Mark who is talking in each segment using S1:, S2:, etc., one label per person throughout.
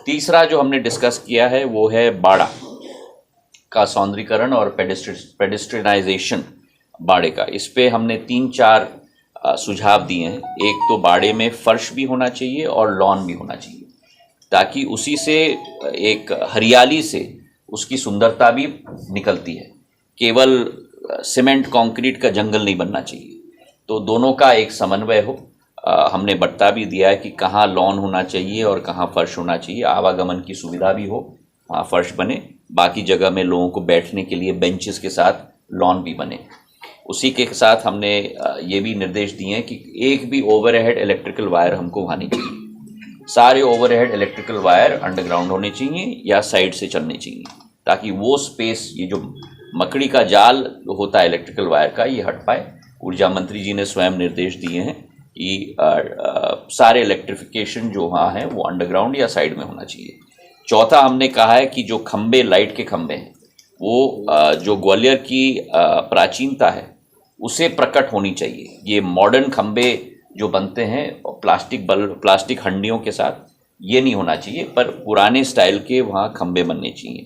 S1: तीसरा जो हमने डिस्कस किया है वो है बाड़ा का सौंदर्यीकरण और पेडेस्ट्रियनाइजेशन बाड़े का। इस पे हमने 3-4 सुझाव दिए हैं। एक तो बाड़े में फर्श भी होना चाहिए और लॉन भी होना चाहिए, ताकि उसी से एक हरियाली से उसकी सुंदरता भी निकलती है। केवल सीमेंट कंक्रीट का जंगल नहीं बनना चाहिए, तो दोनों का एक समन्वय हो। हमने बट्टा भी दिया है कि कहाँ लॉन होना चाहिए और कहाँ फर्श होना चाहिए। आवागमन की सुविधा भी हो, वहाँ फर्श बने, बाकी जगह में लोगों को बैठने के लिए बेंचेस के साथ लॉन भी बने। उसी के साथ हमने ये भी निर्देश दिए हैं कि एक भी ओवरहेड इलेक्ट्रिकल वायर हमको वहाँ नहीं चाहिए। सारे ओवरहेड इलेक्ट्रिकल वायर अंडरग्राउंड होने चाहिए या साइड से चलने चाहिए, ताकि वो स्पेस, ये जो मकड़ी का जाल होता है इलेक्ट्रिकल वायर का, ये हट पाए। ऊर्जा मंत्री जी ने स्वयं निर्देश दिए हैं कि सारे इलेक्ट्रिफिकेशन जो वहाँ है वो अंडरग्राउंड या साइड में होना चाहिए। चौथा हमने कहा है कि जो खंबे, लाइट के खंबे हैं, वो जो ग्वालियर की प्राचीनता है उसे प्रकट होनी चाहिए। ये मॉडर्न खंबे जो बनते हैं प्लास्टिक बल्ब, प्लास्टिक हंडियों के साथ, ये नहीं होना चाहिए, पर पुराने स्टाइल के वहाँ खंबे बनने चाहिए।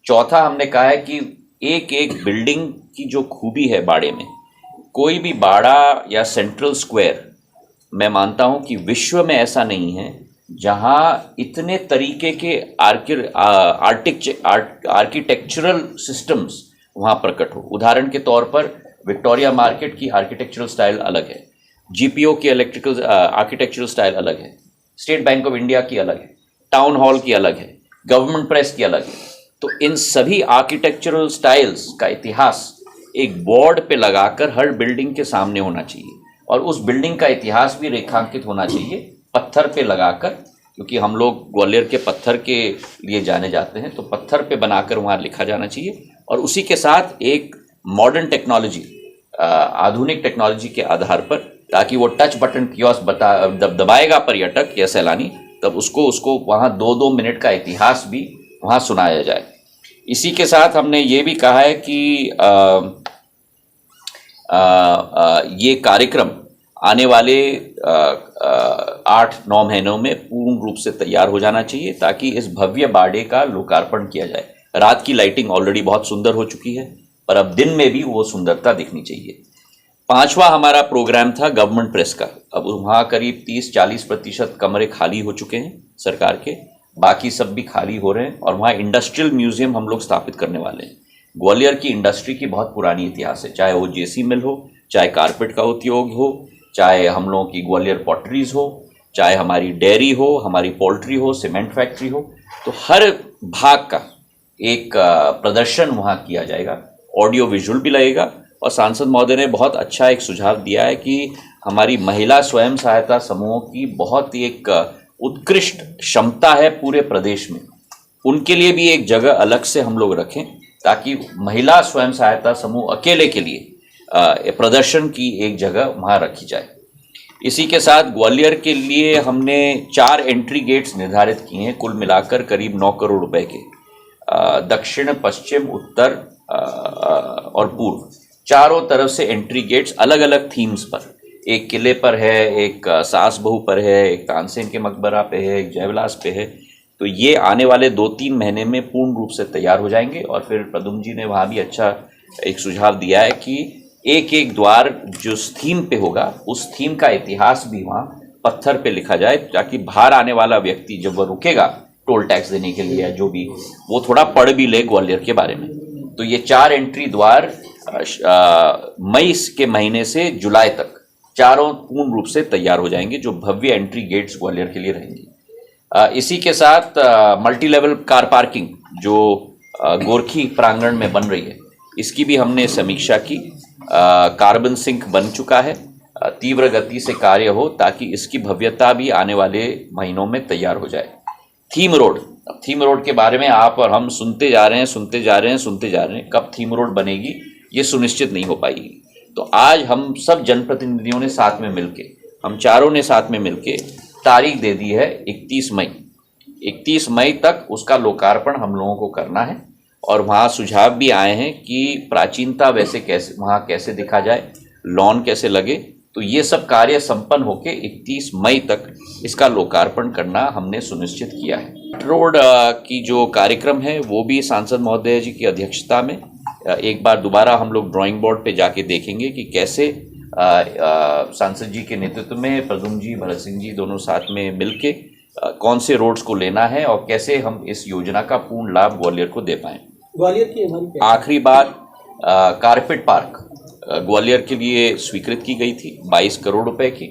S1: चौथा हमने कहा है कि एक एक बिल्डिंग की जो खूबी है बाड़े में, कोई भी बाड़ा या सेंट्रल स्क्वायर, मैं मानता हूँ कि विश्व में ऐसा नहीं है जहाँ इतने तरीके के आर्किटेक्चरल सिस्टम्स वहाँ प्रकट हो। उदाहरण के तौर पर विक्टोरिया मार्केट की आर्किटेक्चरल स्टाइल अलग है, जीपीओ की इलेक्ट्रिकल आर्किटेक्चरल स्टाइल अलग है, स्टेट बैंक ऑफ इंडिया की अलग है, टाउन हॉल की अलग है, गवर्नमेंट प्रेस की अलग है। तो इन सभी आर्किटेक्चरल स्टाइल्स का इतिहास एक बोर्ड पे लगाकर हर बिल्डिंग के सामने होना चाहिए, और उस बिल्डिंग का इतिहास भी रेखांकित होना चाहिए पत्थर पे लगाकर, क्योंकि हम लोग ग्वालियर के पत्थर के लिए जाने जाते हैं, तो पत्थर पे बनाकर वहाँ लिखा जाना चाहिए। और उसी के साथ एक मॉडर्न टेक्नोलॉजी, आधुनिक टेक्नोलॉजी के आधार पर, ताकि वो टच बटन कियोस्क दबाएगा पर्यटक या सैलानी, तब उसको वहाँ 2-2 मिनट का इतिहास भी वहाँ सुनाया जाए। इसी के साथ हमने ये भी कहा है कि ये कार्यक्रम आने वाले 8-9 महीनों में पूर्ण रूप से तैयार हो जाना चाहिए, ताकि इस भव्य बाड़े का लोकार्पण किया जाए। रात की लाइटिंग ऑलरेडी बहुत सुंदर हो चुकी है, पर अब दिन में भी वो सुंदरता दिखनी चाहिए। 5वां हमारा प्रोग्राम था गवर्नमेंट प्रेस का। अब वहाँ करीब 30-40% कमरे खाली हो चुके हैं सरकार के, बाकी सब भी खाली हो रहे हैं, और वहाँ इंडस्ट्रियल म्यूजियम हम लोग स्थापित करने वाले हैं। ग्वालियर की इंडस्ट्री की बहुत पुरानी इतिहास है, चाहे वो जेसी मिल हो, चाहे कारपेट का उद्योग हो, चाहे हम लोगों की ग्वालियर पॉटरीज हो, चाहे हमारी डेयरी हो, हमारी पोल्ट्री हो, सीमेंट फैक्ट्री हो, तो हर भाग का एक प्रदर्शन वहाँ किया जाएगा। ऑडियो विजुअल भी लगेगा। और सांसद महोदय ने बहुत अच्छा एक सुझाव दिया है कि हमारी महिला स्वयं सहायता समूहों की बहुत एक उत्कृष्ट क्षमता है पूरे प्रदेश में, उनके लिए भी एक जगह अलग से हम लोग रखें, ताकि महिला स्वयं सहायता समूह अकेले के लिए प्रदर्शन की एक जगह वहाँ रखी जाए। इसी के साथ ग्वालियर के लिए हमने 4 एंट्री गेट्स निर्धारित किए हैं, कुल मिलाकर करीब 9 करोड़ रुपए के। दक्षिण, पश्चिम, उत्तर और पूर्व, चारों तरफ से एंट्री गेट्स अलग अलग थीम्स पर। एक किले पर है, एक सास बहू पर है, एक तानसेन के मकबरा पे है, एक जयविलास पे है। तो ये आने वाले 2-3 महीने में पूर्ण रूप से तैयार हो जाएंगे। और फिर प्रदुम जी ने वहाँ भी अच्छा एक सुझाव दिया है कि एक एक द्वार जो थीम पे होगा, उस थीम का इतिहास भी वहाँ पत्थर पे लिखा जाए, ताकि बाहर आने वाला व्यक्ति जब वह रुकेगा टोल टैक्स देने के लिए या जो भी, वो थोड़ा पढ़ भी ले ग्वालियर के बारे में। तो ये 4 एंट्री द्वार मई के महीने से जुलाई तक चारों पूर्ण रूप से तैयार हो जाएंगे, जो भव्य एंट्री गेट्स ग्वालियर के लिए रहेंगी। इसी के साथ मल्टी लेवल कार पार्किंग जो गोरखी प्रांगण में बन रही है, इसकी भी हमने समीक्षा की। कार्बन सिंक बन चुका है, तीव्र गति से कार्य हो, ताकि इसकी भव्यता भी आने वाले महीनों में तैयार हो जाए। थीम रोड के बारे में आप और हम सुनते जा रहे हैं, कब थीम रोड बनेगी ये सुनिश्चित नहीं हो पाएगी। तो आज हम सब जनप्रतिनिधियों ने साथ में मिलके, हम चारों ने साथ में मिलके तारीख दे दी है 31 मई। 31 मई तक उसका लोकार्पण हम लोगों को करना है। और वहाँ सुझाव भी आए हैं कि प्राचीनता वैसे कैसे वहाँ कैसे दिखा जाए, लॉन कैसे लगे, तो ये सब कार्य संपन्न होकर 31 मई तक इसका लोकार्पण करना हमने सुनिश्चित किया है। रोड की जो कार्यक्रम है वो भी सांसद महोदय जी की अध्यक्षता में एक बार दोबारा हम लोग ड्राइंग बोर्ड पे जाके देखेंगे कि कैसे सांसद जी के नेतृत्व में प्रद्युम्न जी, भरत सिंह जी दोनों साथ में मिलके कौन से रोड्स को लेना है और कैसे हम इस योजना का पूर्ण लाभ ग्वालियर को दे पाएं।
S2: ग्वालियर की
S1: आखिरी बात कारपेट पार्क ग्वालियर के लिए स्वीकृत की गई थी 22 करोड़ रुपए की।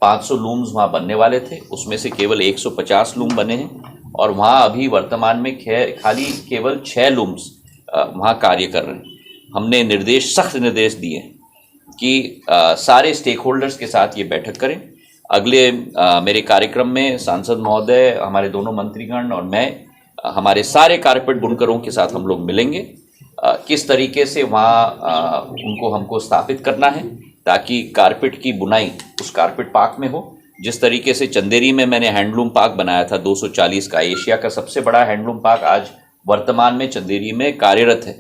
S1: 500 लूम्स वहाँ बनने वाले थे, उसमें से केवल 150 लूम बने हैं और वहाँ अभी वर्तमान में खाली केवल 6 लूम्स वहाँ कार्य कर रहे हैं। हमने सख्त निर्देश दिए कि सारे स्टेक होल्डर्स के साथ ये बैठक करें। अगले मेरे कार्यक्रम में सांसद महोदय, हमारे दोनों मंत्रीगण और मैं हमारे सारे कारपेट बुनकरों के साथ हम लोग मिलेंगे। किस तरीके से वहाँ उनको हमको स्थापित करना है ताकि कारपेट की बुनाई उस कारपेट पार्क में हो। जिस तरीके से चंदेरी में मैंने हैंडलूम पार्क बनाया था 240 का, एशिया का सबसे बड़ा हैंडलूम पार्क आज वर्तमान में चंदेरी में कार्यरत है,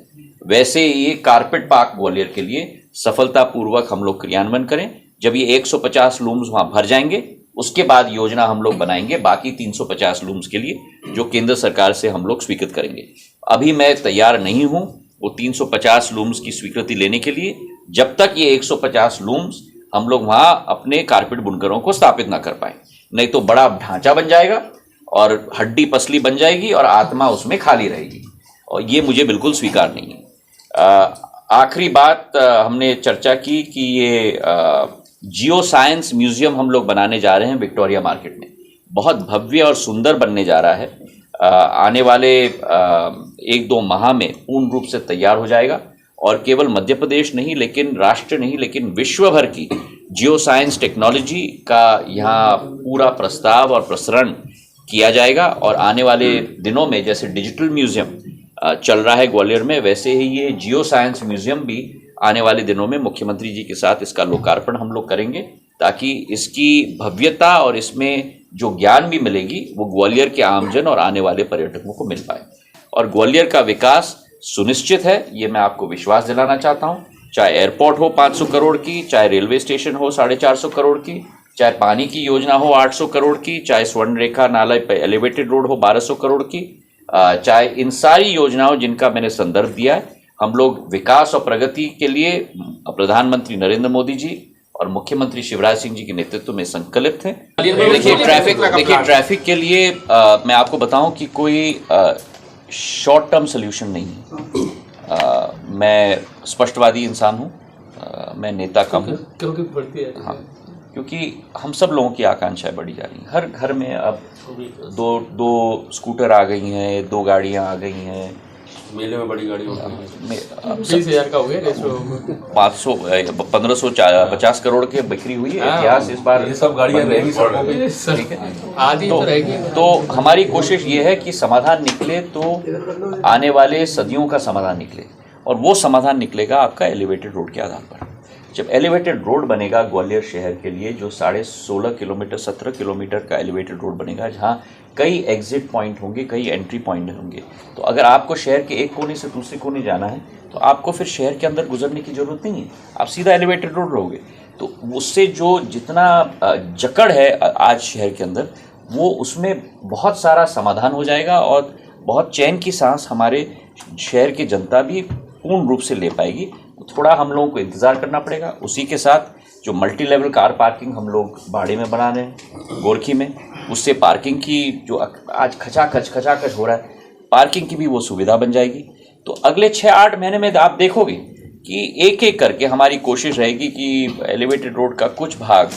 S1: वैसे ये कारपेट पार्क ग्वालियर के लिए सफलतापूर्वक हम लोग क्रियान्वयन करें। जब ये 150 लूम्स वहाँ भर जाएंगे उसके बाद योजना हम लोग बनाएंगे बाकी 350 लूम्स के लिए जो केंद्र सरकार से हम लोग स्वीकृत करेंगे। अभी मैं तैयार नहीं हूँ वो 350 लूम्स की स्वीकृति लेने के लिए जब तक ये 150 लूम्स हम लोग वहाँ अपने कारपेट बुनकरों को स्थापित ना कर पाए। नहीं तो बड़ा ढांचा बन जाएगा और हड्डी पसली बन जाएगी और आत्मा उसमें खाली रहेगी और ये मुझे बिल्कुल स्वीकार नहीं है। आखिरी बात हमने चर्चा की कि ये जियो साइंस म्यूजियम हम लोग बनाने जा रहे हैं विक्टोरिया मार्केट में। बहुत भव्य और सुंदर बनने जा रहा है। आने वाले 1-2 माह में पूर्ण रूप से तैयार हो जाएगा और केवल मध्य प्रदेश नहीं लेकिन राष्ट्र नहीं लेकिन विश्व भर की जियो साइंस टेक्नोलॉजी का यहाँ पूरा प्रस्ताव और प्रसारण किया जाएगा। और आने वाले दिनों में जैसे डिजिटल म्यूजियम चल रहा है ग्वालियर में, वैसे ही ये जियो साइंस म्यूजियम भी आने वाले दिनों में मुख्यमंत्री जी के साथ इसका लोकार्पण हम लोग करेंगे ताकि इसकी भव्यता और इसमें जो ज्ञान भी मिलेगी वो ग्वालियर के आमजन और आने वाले पर्यटकों को मिल पाए। और ग्वालियर का विकास सुनिश्चित है, ये मैं आपको विश्वास दिलाना चाहता हूँ। चाहे एयरपोर्ट हो 500 करोड़ की, चाहे रेलवे स्टेशन हो 450 करोड़ की, चाहे पानी की योजना हो 800 करोड़ की, चाहे स्वर्ण रेखा नाला पे एलिवेटेड रोड हो 1200 करोड़ की, चाहे इन सारी योजनाओं जिनका मैंने संदर्भ दिया है, हम लोग विकास और प्रगति के लिए प्रधानमंत्री नरेंद्र मोदी जी और मुख्यमंत्री शिवराज सिंह जी के नेतृत्व में संकल्पित हैं। देखिए ट्रैफिक के लिए मैं आपको बताऊं कि कोई शॉर्ट टर्म सोल्यूशन नहीं है। मैं स्पष्टवादी इंसान हूं, मैं नेता कम हूं हाँ, क्योंकि हम सब लोगों की आकांक्षाएं बढ़ी जा रही हैं। हर घर में अब दो स्कूटर आ गई हैं, 2 गाड़ियां आ गई हैं।
S3: मेले में बड़ी गाड़ी होती है
S2: 20,000 का हो गया
S1: 500 1550 करोड़ की बिक्री हुई है। इतिहास इस बार
S3: ये सब गाड़ियां रहेंगी सड़कों पे,
S1: ठीक है।
S2: आधी तो रहेगी।
S1: तो हमारी कोशिश ये है कि समाधान निकले तो आने वाले सदियों का समाधान निकले और वो समाधान निकलेगा आपका एलिवेटेड रोड के आधार पर। जब एलिवेटेड रोड बनेगा ग्वालियर शहर के लिए, जो 16.5 किलोमीटर 17 किलोमीटर का एलिवेटेड रोड बनेगा, जहाँ कई एग्जिट पॉइंट होंगे, कई एंट्री पॉइंट होंगे, तो अगर आपको शहर के एक कोने से दूसरे कोने जाना है तो आपको फिर शहर के अंदर गुजरने की ज़रूरत नहीं है, आप सीधा एलिवेटेड रोड रहोगे। तो उससे जो जितना जकड़ है आज शहर के अंदर, वो उसमें बहुत सारा समाधान हो जाएगा और बहुत चैन की सांस हमारे शहर की जनता भी पूर्ण रूप से ले पाएगी। थोड़ा हम लोगों को इंतज़ार करना पड़ेगा। उसी के साथ जो मल्टी लेवल कार पार्किंग हम लोग भाड़े में बना रहे हैं गोरखी में, उससे पार्किंग की जो आज खचाखच हो रहा है, पार्किंग की भी वो सुविधा बन जाएगी। तो अगले 6-8 महीने में आप देखोगे कि एक एक करके हमारी कोशिश रहेगी कि एलिवेटेड रोड का कुछ भाग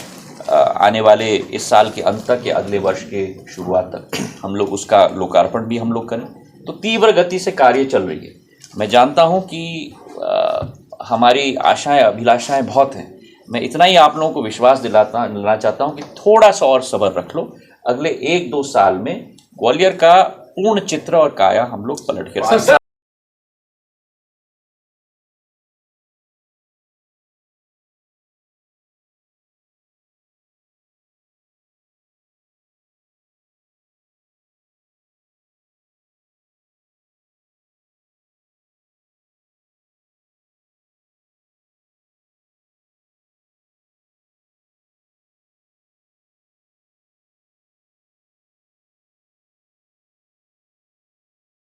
S1: आने वाले इस साल के अंत तक या अगले वर्ष के शुरुआत तक हम लोग उसका लोकार्पण भी हम लोग करें। तो तीव्र गति से कार्य चल रही है। मैं जानता हूँ कि हमारी आशाएं अभिलाषाएं बहुत हैं। मैं इतना ही आप लोगों को विश्वास दिलाना चाहता हूं कि थोड़ा सा और सब्र रख लो। अगले 1-2 साल में ग्वालियर का पूर्ण चित्र और काया हम लोग पलट के